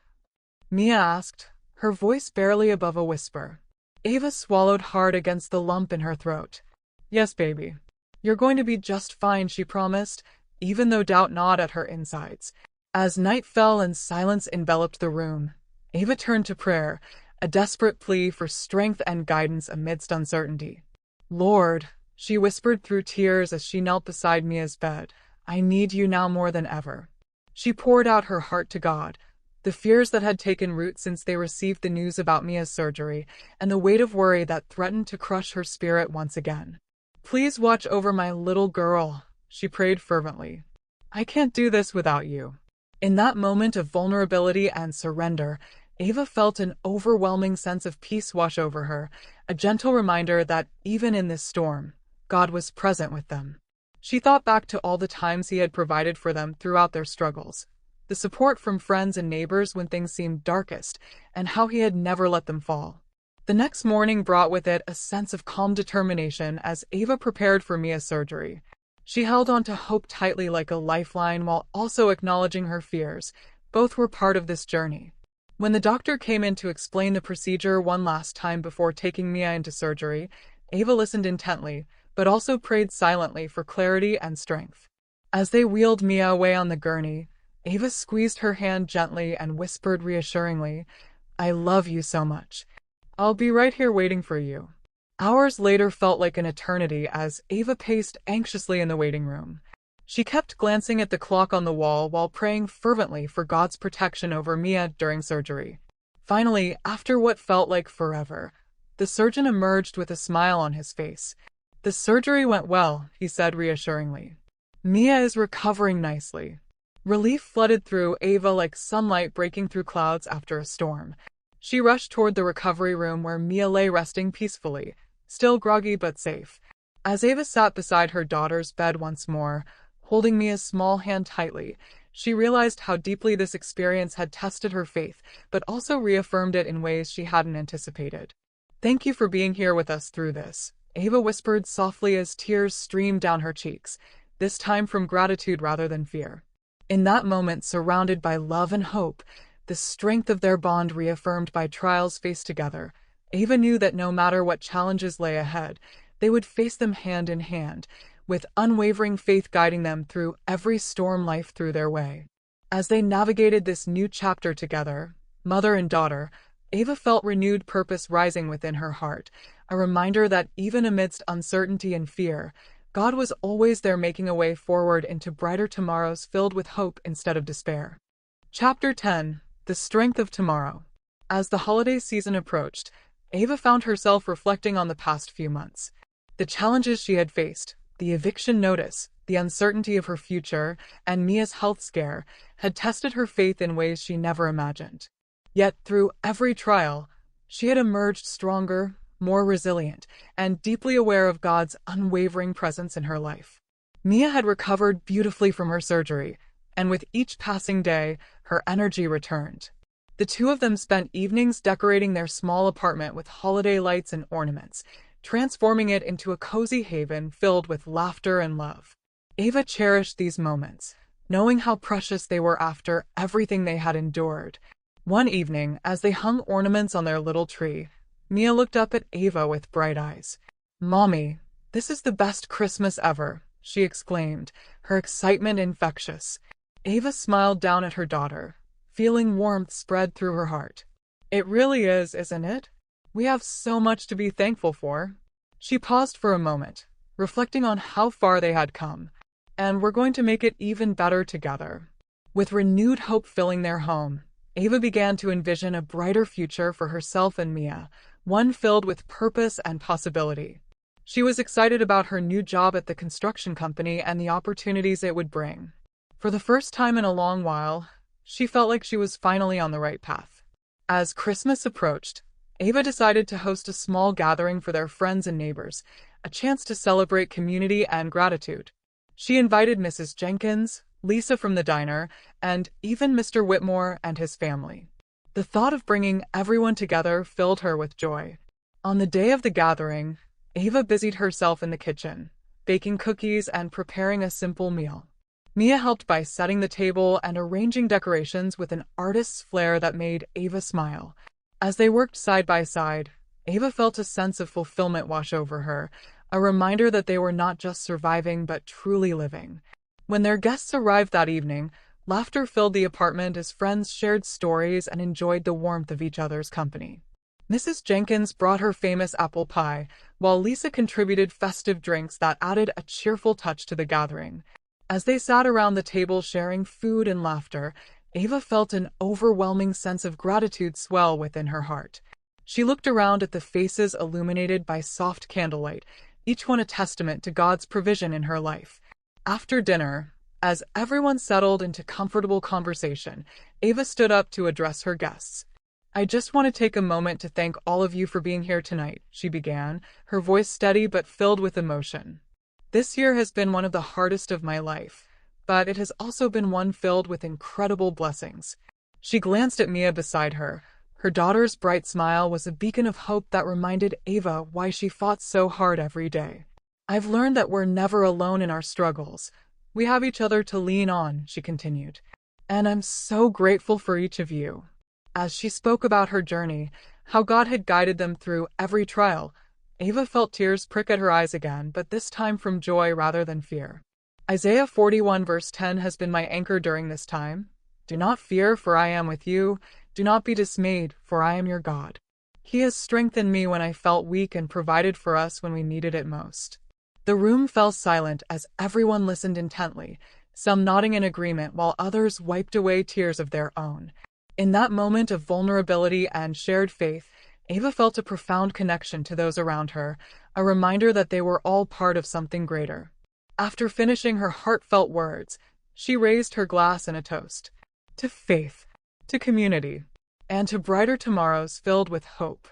Mia asked, her voice barely above a whisper. Ava swallowed hard against the lump in her throat. "Yes, baby. You're going to be just fine," she promised, even though doubt gnawed at her insides. As night fell and silence enveloped the room, Ava turned to prayer, a desperate plea for strength and guidance amidst uncertainty. "Lord," she whispered through tears as she knelt beside Mia's bed, "I need you now more than ever." She poured out her heart to God, the fears that had taken root since they received the news about Mia's surgery, and the weight of worry that threatened to crush her spirit once again. "Please watch over my little girl," she prayed fervently. "I can't do this without you." In that moment of vulnerability and surrender, Ava felt an overwhelming sense of peace wash over her, a gentle reminder that even in this storm, God was present with them. She thought back to all the times he had provided for them throughout their struggles, the support from friends and neighbors when things seemed darkest, and how he had never let them fall. The next morning brought with it a sense of calm determination as Ava prepared for Mia's surgery. She held on to hope tightly like a lifeline while also acknowledging her fears. Both were part of this journey. When the doctor came in to explain the procedure one last time before taking Mia into surgery, Ava listened intently, but also prayed silently for clarity and strength. As they wheeled Mia away on the gurney, Ava squeezed her hand gently and whispered reassuringly, "I love you so much. I'll be right here waiting for you." Hours later felt like an eternity as Ava paced anxiously in the waiting room. She kept glancing at the clock on the wall while praying fervently for God's protection over Mia during surgery. Finally, after what felt like forever, the surgeon emerged with a smile on his face. "The surgery went well," he said reassuringly. "Mia is recovering nicely." Relief flooded through Ava like sunlight breaking through clouds after a storm. She rushed toward the recovery room where Mia lay resting peacefully, still groggy but safe. As Ava sat beside her daughter's bed once more, holding Mia's small hand tightly, she realized how deeply this experience had tested her faith, but also reaffirmed it in ways she hadn't anticipated. "Thank you for being here with us through this," Ava whispered softly as tears streamed down her cheeks, this time from gratitude rather than fear. In that moment, surrounded by love and hope, the strength of their bond reaffirmed by trials faced together, Ava knew that no matter what challenges lay ahead, they would face them hand in hand, with unwavering faith guiding them through every storm life threw their way. As they navigated this new chapter together, mother and daughter, Ava felt renewed purpose rising within her heart, a reminder that even amidst uncertainty and fear, God was always there making a way forward into brighter tomorrows filled with hope instead of despair. Chapter 10: The Strength of Tomorrow. As the holiday season approached, Ava found herself reflecting on the past few months. The challenges she had faced, the eviction notice, the uncertainty of her future, and Mia's health scare had tested her faith in ways she never imagined. Yet through every trial, she had emerged stronger, more resilient, and deeply aware of God's unwavering presence in her life. Mia had recovered beautifully from her surgery, and with each passing day, her energy returned. The two of them spent evenings decorating their small apartment with holiday lights and ornaments, transforming it into a cozy haven filled with laughter and love. Ava cherished these moments, knowing how precious they were after everything they had endured. One evening, as they hung ornaments on their little tree, Mia looked up at Ava with bright eyes. "Mommy, this is the best Christmas ever," she exclaimed, her excitement infectious. Ava smiled down at her daughter, feeling warmth spread through her heart. "It really is, isn't it? We have so much to be thankful for." She paused for a moment, reflecting on how far they had come, and we're going to make it even better together. With renewed hope filling their home, Ava began to envision a brighter future for herself and Mia, one filled with purpose and possibility. She was excited about her new job at the construction company and the opportunities it would bring. For the first time in a long while, she felt like she was finally on the right path. As Christmas approached, Ava decided to host a small gathering for their friends and neighbors, a chance to celebrate community and gratitude. She invited Mrs. Jenkins, Lisa from the diner, and even Mr. Whitmore and his family. The thought of bringing everyone together filled her with joy. On the day of the gathering, Ava busied herself in the kitchen, baking cookies and preparing a simple meal. Mia helped by setting the table and arranging decorations with an artist's flair that made Ava smile. As they worked side by side, Ava felt a sense of fulfillment wash over her, a reminder that they were not just surviving but truly living. When their guests arrived that evening, laughter filled the apartment as friends shared stories and enjoyed the warmth of each other's company. Mrs. Jenkins brought her famous apple pie, while Lisa contributed festive drinks that added a cheerful touch to the gathering. As they sat around the table sharing food and laughter, Ava felt an overwhelming sense of gratitude swell within her heart. She looked around at the faces illuminated by soft candlelight, each one a testament to God's provision in her life. After dinner, as everyone settled into comfortable conversation, Ava stood up to address her guests. "I just want to take a moment to thank all of you for being here tonight," she began, her voice steady but filled with emotion. "This year has been one of the hardest of my life, but it has also been one filled with incredible blessings." She glanced at Mia beside her. Her daughter's bright smile was a beacon of hope that reminded Ava why she fought so hard every day. "I've learned that we're never alone in our struggles. We have each other to lean on," she continued. "And I'm so grateful for each of you." As she spoke about her journey, how God had guided them through every trial, Ava felt tears prick at her eyes again, but this time from joy rather than fear. Isaiah 41 verse 10 has been my anchor during this time. "Do not fear, for I am with you. Do not be dismayed, for I am your God. He has strengthened me when I felt weak and provided for us when we needed it most." The room fell silent as everyone listened intently, some nodding in agreement while others wiped away tears of their own. In that moment of vulnerability and shared faith, Ava felt a profound connection to those around her, a reminder that they were all part of something greater. After finishing her heartfelt words, she raised her glass in a toast. To faith, to community, and to brighter tomorrows filled with hope.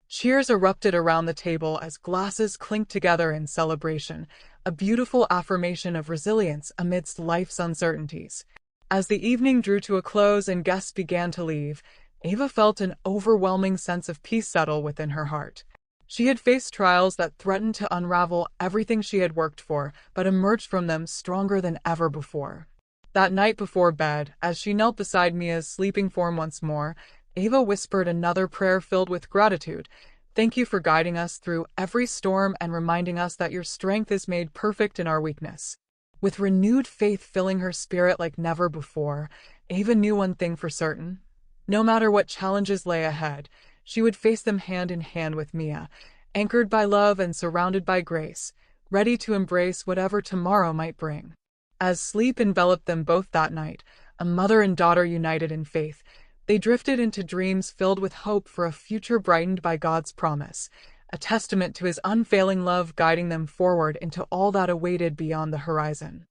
Cheers erupted around the table as glasses clinked together in celebration, a beautiful affirmation of resilience amidst life's uncertainties. As the evening drew to a close and guests began to leave, Ava felt an overwhelming sense of peace settle within her heart. She had faced trials that threatened to unravel everything she had worked for, but emerged from them stronger than ever before. That night before bed, as she knelt beside Mia's sleeping form once more, Ava whispered another prayer filled with gratitude. "Thank you for guiding us through every storm and reminding us that your strength is made perfect in our weakness." With renewed faith filling her spirit like never before, Ava knew one thing for certain. No matter what challenges lay ahead, she would face them hand in hand with Mia, anchored by love and surrounded by grace, ready to embrace whatever tomorrow might bring. As sleep enveloped them both that night, a mother and daughter united in faith, they drifted into dreams filled with hope for a future brightened by God's promise, a testament to His unfailing love guiding them forward into all that awaited beyond the horizon.